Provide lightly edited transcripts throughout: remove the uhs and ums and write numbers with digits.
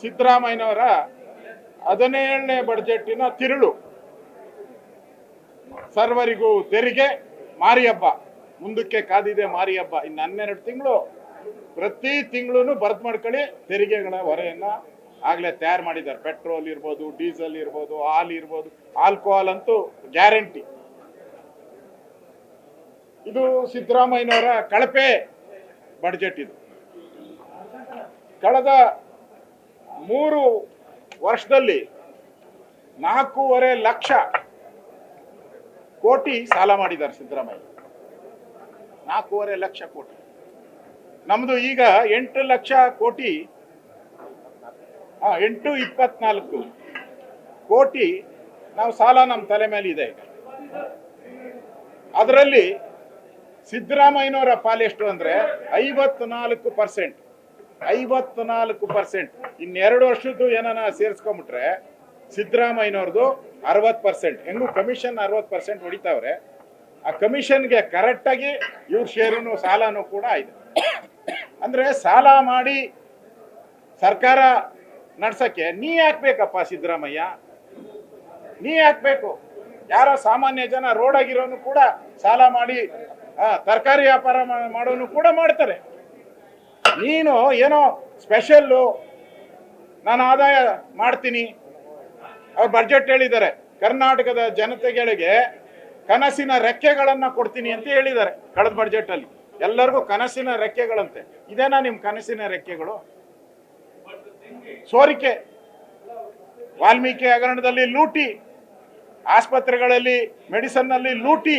ಸಿದ್ದರಾಮಯ್ಯನವರ 17ನೇ ಬಡ್ಜೆಟ್ಟಿನ ತಿರುಳು. ಸರ್ವರಿಗೂ ತೆರಿಗೆ, ಮಾರಿ ಹಬ್ಬ ಮುಂದಕ್ಕೆ ಕಾದಿದೆ. ಮಾರಿ ಹಬ್ಬ ಇನ್ನು 12 ತಿಂಗಳು. ಪ್ರತಿ ತಿಂಗಳು ಬರ್ತ್ ಮಾಡ್ಕೊಳ್ಳಿ ತೆರಿಗೆಗಳ ಹೊರೆಯನ್ನ ಆಗ್ಲೇ ತಯಾರು ಮಾಡಿದ್ದಾರೆ. ಪೆಟ್ರೋಲ್ ಇರ್ಬೋದು, ಡೀಸೆಲ್ ಇರ್ಬೋದು, ಹಾಲ್ ಇರ್ಬೋದು, ಆಲ್ಕೋಹಾಲ್ ಅಂತೂ ಗ್ಯಾರಂಟಿ. ಇದು ಸಿದ್ದರಾಮಯ್ಯನವರ ಕಳಪೆ ಬಡ್ಜೆಟ್. ಇದು ಕಳೆದ 3 ವರ್ಷದಲ್ಲಿ 4.5 ಲಕ್ಷ ಕೋಟಿ ಸಾಲ ಮಾಡಿದ್ದಾರೆ ಸಿದ್ದರಾಮಯ್ಯ. 4.5 ಲಕ್ಷ ಕೋಟಿ. ನಮ್ದು ಈಗ 8 ಲಕ್ಷ ಕೋಟಿ, 824 ಕೋಟಿ ನಾವು ಸಾಲ ನಮ್ಮ ತಲೆ ಮೇಲೆ ಇದೆ. ಅದರಲ್ಲಿ ಸಿದ್ದರಾಮಯ್ಯನವರ ಪಾಲೆಷ್ಟು ಅಂದ್ರೆ 54%. 54%. ಇನ್ನೆರಡು ವರ್ಷದ್ದು ಏನಾನ ಸೇರಿಸ್ಕೊಂಡ್ಬಿಟ್ರೆ ಸಿದ್ದರಾಮಯ್ಯನವ್ರದ್ದು 60%. ಹೆಂಗೂ ಕಮಿಷನ್ 60% ಹೊಡಿತಾವ್ರೆ. ಆ ಕಮಿಷನ್ಗೆ ಕರೆಕ್ಟಾಗಿ ಇವ್ರ ಶೇರುನು ಸಾಲನೂ ಕೂಡ ಇದೆ. ಅಂದ್ರೆ ಸಾಲ ಮಾಡಿ ಸರ್ಕಾರ ನಡ್ಸಕ್ಕೆ ನೀ ಹಾಕ್ಬೇಕಪ್ಪ ಸಿದ್ದರಾಮಯ್ಯ, ನೀ ಹಾಕ್ಬೇಕು. ಯಾರೋ ಸಾಮಾನ್ಯ ಜನ ರೋಡ್ ಆಗಿರೋನು ಕೂಡ ಸಾಲ ಮಾಡಿ ತರಕಾರಿ ವ್ಯಾಪಾರ ಮಾಡೋನು ಕೂಡ ಮಾಡ್ತಾರೆ. ನೀನು ಏನೋ ಸ್ಪೆಷಲ್ಲು ನಾನು ಆದಾಯ ಮಾಡ್ತೀನಿ. ಅವ್ರು ಬಡ್ಜೆಟ್ ಹೇಳಿದ್ದಾರೆ, ಕರ್ನಾಟಕದ ಜನತೆಗಳಿಗೆ ಕನಸಿನ ರೆಕ್ಕೆಗಳನ್ನ ಕೊಡ್ತೀನಿ ಅಂತ ಹೇಳಿದ್ದಾರೆ. ಕಳೆದ ಬಡ್ಜೆಟ್ ಅಲ್ಲಿ ಎಲ್ಲರಿಗೂ ಕನಸಿನ ರೆಕ್ಕೆಗಳಂತೆ. ಇದೇನಾ ನಿಮ್ ಕನಸಿನ ರೆಕ್ಕೆಗಳು? ಸೋರಿಕೆ, ವಾಲ್ಮೀಕಿ ಹಗರಣದಲ್ಲಿ ಲೂಟಿ, ಆಸ್ಪತ್ರೆಗಳಲ್ಲಿ ಮೆಡಿಸನ್ ನಲ್ಲಿ ಲೂಟಿ,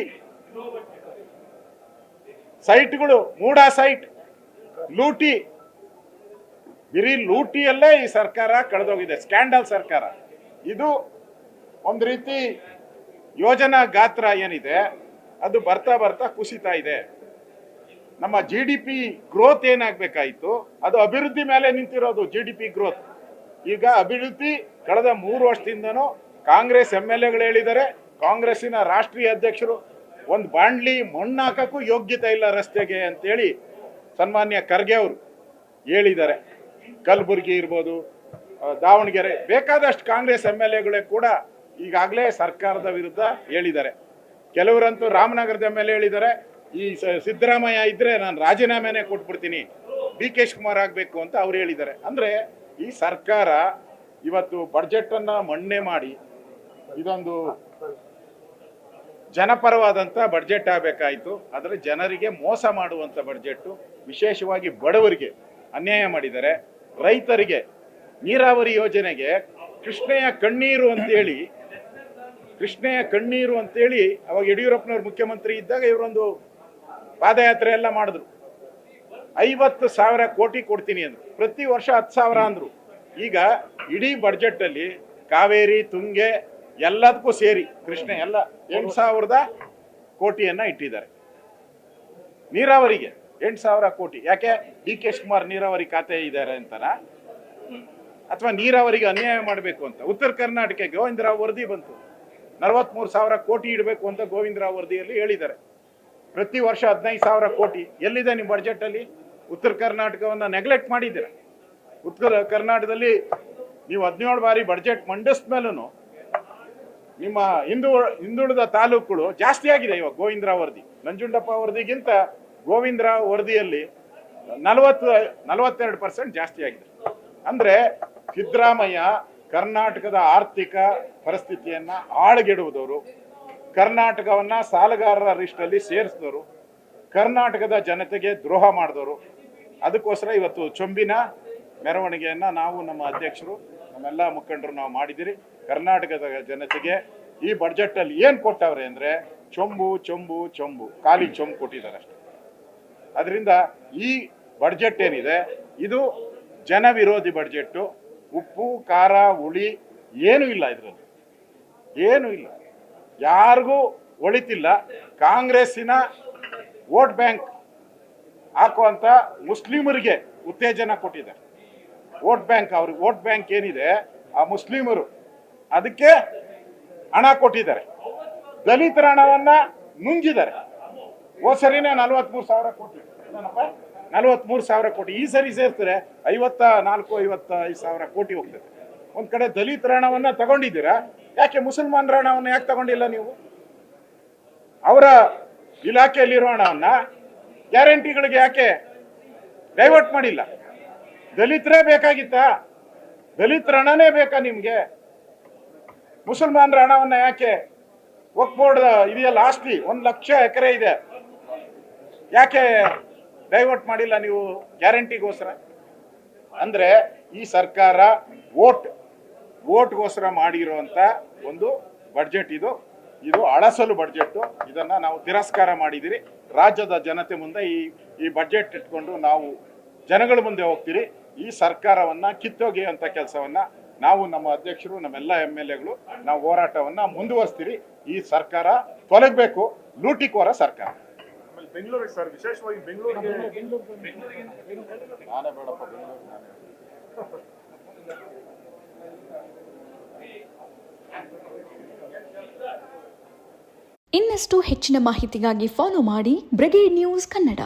ಸೈಟ್ಗಳು ಮೂಡಾ ಸೈಟ್ ಲೂಟಿ. ಬಿರಿ ಲೂಟಿಯಲ್ಲೇ ಈ ಸರ್ಕಾರ ಕಳೆದೋಗಿದೆ. ಸ್ಕ್ಯಾಂಡಲ್ ಸರ್ಕಾರ ಇದು. ಒಂದು ರೀತಿ ಯೋಜನಾ ಗಾತ್ರ ಏನಿದೆ ಅದು ಬರ್ತಾ ಬರ್ತಾ ಕುಸಿತಾ ಇದೆ. ನಮ್ಮ GDP ಗ್ರೋತ್ ಏನಾಗಬೇಕಾಯಿತು ಅದು ಅಭಿವೃದ್ಧಿ ಮೇಲೆ ನಿಂತಿರೋದು. GDP ಗ್ರೋತ್ ಈಗ ಅಭಿವೃದ್ಧಿ ಕಳೆದ 3 ವರ್ಷದಿಂದನೂ ಕಾಂಗ್ರೆಸ್ MLAಗಳು ಹೇಳಿದ್ದಾರೆ. ಕಾಂಗ್ರೆಸ್ಸಿನ ರಾಷ್ಟ್ರೀಯ ಅಧ್ಯಕ್ಷರು ಒಂದು ಬಾಂಡ್ಲಿ ಮಣ್ಣು ಹಾಕಕ್ಕೂ ಯೋಗ್ಯತೆ ಇಲ್ಲ ರಸ್ತೆಗೆ ಅಂತೇಳಿ ಸನ್ಮಾನ್ಯ ಖರ್ಗೆ ಅವರು ಹೇಳಿದ್ದಾರೆ. ಕಲಬುರಗಿ ಇರ್ಬೋದು, ದಾವಣಗೆರೆ, ಬೇಕಾದಷ್ಟು ಕಾಂಗ್ರೆಸ್ MLAಗಳೇ ಕೂಡ ಈಗಾಗಲೇ ಸರ್ಕಾರದ ವಿರುದ್ಧ ಹೇಳಿದ್ದಾರೆ. ಕೆಲವರಂತೂ ರಾಮನಗರದ ಮೇಲೆ ಹೇಳಿದ್ದಾರೆ, ಈ ಸಿದ್ದರಾಮಯ್ಯ ಇದ್ರೆ ನಾನು ರಾಜೀನಾಮೆನೇ ಕೊಟ್ಬಿಡ್ತೀನಿ, DK ಶಿವಕುಮಾರ್ ಆಗಬೇಕು ಅಂತ ಅವ್ರು ಹೇಳಿದ್ದಾರೆ. ಅಂದರೆ ಈ ಸರ್ಕಾರ ಇವತ್ತು ಬಡ್ಜೆಟನ್ನು ಮಣ್ಣೆ ಮಾಡಿ ಇದೊಂದು ಜನಪರವಾದಂಥ ಬಡ್ಜೆಟ್ ಆಗಬೇಕಾಯಿತು. ಆದರೆ ಜನರಿಗೆ ಮೋಸ ಮಾಡುವಂಥ ಬಡ್ಜೆಟ್ಟು. ವಿಶೇಷವಾಗಿ ಬಡವರಿಗೆ ಅನ್ಯಾಯ ಮಾಡಿದ್ದಾರೆ. ರೈತರಿಗೆ ನೀರಾವರಿ ಯೋಜನೆಗೆ ಕೃಷ್ಣೆಯ ಕಣ್ಣೀರು ಅಂತೇಳಿ ಅವಾಗ ಯಡಿಯೂರಪ್ಪನವ್ರು ಮುಖ್ಯಮಂತ್ರಿ ಇದ್ದಾಗ ಇವರೊಂದು ಪಾದಯಾತ್ರೆ ಎಲ್ಲ ಮಾಡಿದ್ರು. 50,000 ಕೋಟಿ ಕೊಡ್ತೀನಿ ಅಂದ್ರು. ಪ್ರತಿ ವರ್ಷ 10,000 ಅಂದ್ರು. ಈಗ ಇಡೀ ಬಡ್ಜೆಟ್ಟಲ್ಲಿ ಕಾವೇರಿ, ತುಂಗೆ ಎಲ್ಲದಕ್ಕೂ ಸೇರಿ ಕೃಷ್ಣ ಎಲ್ಲ 8,000 ಕೋಟಿಯನ್ನ ಇಟ್ಟಿದ್ದಾರೆ. ನೀರಾವರಿಗೆ 8,000 ಕೋಟಿ. ಯಾಕೆ? DK ಶಿವಕುಮಾರ್ ನೀರಾವರಿ ಖಾತೆ ಇದ್ದಾರೆ ಅಂತನ, ಅಥವಾ ನೀರಾವರಿಗೆ ಅನ್ಯಾಯ ಮಾಡಬೇಕು ಅಂತ? ಉತ್ತರ ಕರ್ನಾಟಕಕ್ಕೆ ಗೋವಿಂದರಾವ್ ವರದಿ ಬಂತು, 43,000 ಕೋಟಿ ಇಡಬೇಕು ಅಂತ ಗೋವಿಂದರಾವ್ ವರದಿಯಲ್ಲಿ ಹೇಳಿದ್ದಾರೆ. ಪ್ರತಿ ವರ್ಷ 15,000 ಕೋಟಿ ಎಲ್ಲಿದೆ ನಿಮ್ಮ ಬಡ್ಜೆಟಲ್ಲಿ? ಉತ್ತರ ಕರ್ನಾಟಕವನ್ನು ನೆಗ್ಲೆಕ್ಟ್ ಮಾಡಿದ್ದೀರ. ಉತ್ತರ ಕರ್ನಾಟಕದಲ್ಲಿ ನೀವು 17 ಬಾರಿ ಬಡ್ಜೆಟ್ ಮಂಡಿಸಿದ ಮೇಲೂ ನಿಮ್ಮ ಹಿಂದುಳಿದ ತಾಲೂಕುಗಳು ಜಾಸ್ತಿ ಆಗಿದೆ. ಇವಾಗ ಗೋವಿಂದರಾವ್ ವರದಿ, ನಂಜುಂಡಪ್ಪ ವರದಿಗಿಂತ ಗೋವಿಂದರಾವ್ ವರದಿಯಲ್ಲಿ 42% ಜಾಸ್ತಿ ಆಗಿದೆ. ಅಂದರೆ ಸಿದ್ದರಾಮಯ್ಯ ಕರ್ನಾಟಕದ ಆರ್ಥಿಕ ಪರಿಸ್ಥಿತಿಯನ್ನ ಹಾಳುಗೆಡುವುದವರು, ಕರ್ನಾಟಕವನ್ನ ಸಾಲಗಾರರ ಲಿಸ್ಟಲ್ಲಿ ಸೇರಿಸಿದವರು, ಕರ್ನಾಟಕದ ಜನತೆಗೆ ದ್ರೋಹ ಮಾಡಿದವರು. ಅದಕ್ಕೋಸ್ಕರ ಇವತ್ತು ಚೊಂಬಿನ ಮೆರವಣಿಗೆಯನ್ನು ನಾವು, ನಮ್ಮ ಅಧ್ಯಕ್ಷರು, ನಮ್ಮೆಲ್ಲ ಮುಖಂಡರು ನಾವು ಮಾಡಿದಿರಿ. ಕರ್ನಾಟಕದ ಜನತೆಗೆ ಈ ಬಡ್ಜೆಟಲ್ಲಿ ಏನು ಕೊಟ್ಟವ್ರೆ ಅಂದರೆ ಚೊಂಬು ಚೊಂಬು ಚೊಂಬು, ಖಾಲಿ ಚೊಂಬು ಕೊಟ್ಟಿದ್ದಾರೆ ಅಷ್ಟೇ. ಅದರಿಂದ ಈ ಬಡ್ಜೆಟ್ ಏನಿದೆ ಇದು ಜನ ವಿರೋಧಿ ಬಡ್ಜೆಟ್ಟು. ಉಪ್ಪು ಖಾರ ಹುಳಿ ಏನೂ ಇಲ್ಲ ಇದರಲ್ಲಿ, ಏನೂ ಇಲ್ಲ, ಯಾರಿಗೂ ಒಳಿತಿಲ್ಲ. ಕಾಂಗ್ರೆಸ್ಸಿನ ವೋಟ್ ಬ್ಯಾಂಕ್ ಹಾಕುವಂಥ ಮುಸ್ಲಿಮರಿಗೆ ಉತ್ತೇಜನ ಕೊಟ್ಟಿದ್ದಾರೆ. ವೋಟ್ ಬ್ಯಾಂಕ್, ಅವ್ರಿಗೆ ವೋಟ್ ಬ್ಯಾಂಕ್ ಏನಿದೆ ಆ ಮುಸ್ಲಿಮರು, ಅದಕ್ಕೆ ಹಣ ಕೊಟ್ಟಿದ್ದಾರೆ. ದಲಿತರ ಹಣವನ್ನ ನುಂಗಿದ್ದಾರೆ. ಹೋದ ಸರಿನೇ 43,000 ಕೋಟಿ, 43,000 ಕೋಟಿ. ಈ ಸರಿ ಸೇರ್ತಾರೆ 54-55 ಕೋಟಿ ಹೋಗ್ತದೆ. ಒಂದ್ ಕಡೆ ದಲಿತರ ಹಣವನ್ನ ತಗೊಂಡಿದ್ದೀರಾ, ಯಾಕೆ ಮುಸಲ್ಮಾನರ ಹಣವನ್ನ ಯಾಕೆ ತಗೊಂಡಿಲ್ಲ ನೀವು? ಅವರ ಇಲಾಖೆಯಲ್ಲಿರೋ ಹಣವನ್ನ ಗ್ಯಾರಂಟಿಗಳಿಗೆ ಯಾಕೆ ಡೈವರ್ಟ್ ಮಾಡಿಲ್ಲ? ದಲಿತರೇ ಬೇಕಾಗಿತ್ತಾ? ದಲಿತರ ಹಣನೇ ಬೇಕಾ ನಿಮ್ಗೆ? ಮುಸಲ್ಮಾನರ ಹಣವನ್ನ ಯಾಕೆ? ವಕ್ಫ್ ಬೋರ್ಡ್ ಇದೆಯಲ್ಲ ಆಸ್ತಿ 1 ಲಕ್ಷ ಎಕರೆ ಇದೆ, ಯಾಕೆ ಡೈವರ್ಟ್ ಮಾಡಿಲ್ಲ ನೀವು ಗ್ಯಾರಂಟಿಗೋಸ್ಕರ? ಅಂದ್ರೆ ಈ ಸರ್ಕಾರ ವೋಟ್ಗೋಸ್ಕರ ಮಾಡಿರುವಂತ ಒಂದು ಬಡ್ಜೆಟ್ ಇದು ಅಳಸಲು ಬಡ್ಜೆಟ್. ಇದನ್ನ ನಾವು ತಿರಸ್ಕಾರ ಮಾಡಿದಿರಿ. ರಾಜ್ಯದ ಜನತೆ ಮುಂದೆ ಈ ಬಡ್ಜೆಟ್ ಇಟ್ಕೊಂಡು ನಾವು ಜನಗಳ ಮುಂದೆ ಹೋಗ್ತೀರಿ. ಈ ಸರ್ಕಾರವನ್ನ ಕಿತ್ತೊಗೆಯುವಂತ ಕೆಲಸವನ್ನ ನಾವು, ನಮ್ಮ ಅಧ್ಯಕ್ಷರು, ನಮ್ಮೆಲ್ಲ MLAಗಳು ನಾವು ಹೋರಾಟವನ್ನ ಮುಂದುವರಿಸ್ತೀರಿ. ಈ ಸರ್ಕಾರ ತೊಲಗಬೇಕು, ಲೂಟಿಕೋರ ಸರ್ಕಾರ. ಬೆಂಗಳೂರಿಗೆ ಸರ್, ವಿಶೇಷವಾಗಿ ಬೆಂಗಳೂರಿಗೆ ನಾನೇ ಬೇಡಪ್ಪ, ಬೆಂಗಳೂರು ನಾನೇ. ಇನ್ನಷ್ಟು ಹೆಚ್ಚಿನ ಮಾಹಿತಿಗಾಗಿ ಫಾಲೋ ಮಾಡಿ ಬ್ರಿಗೇಡ್ ನ್ಯೂಸ್ ಕನ್ನಡ.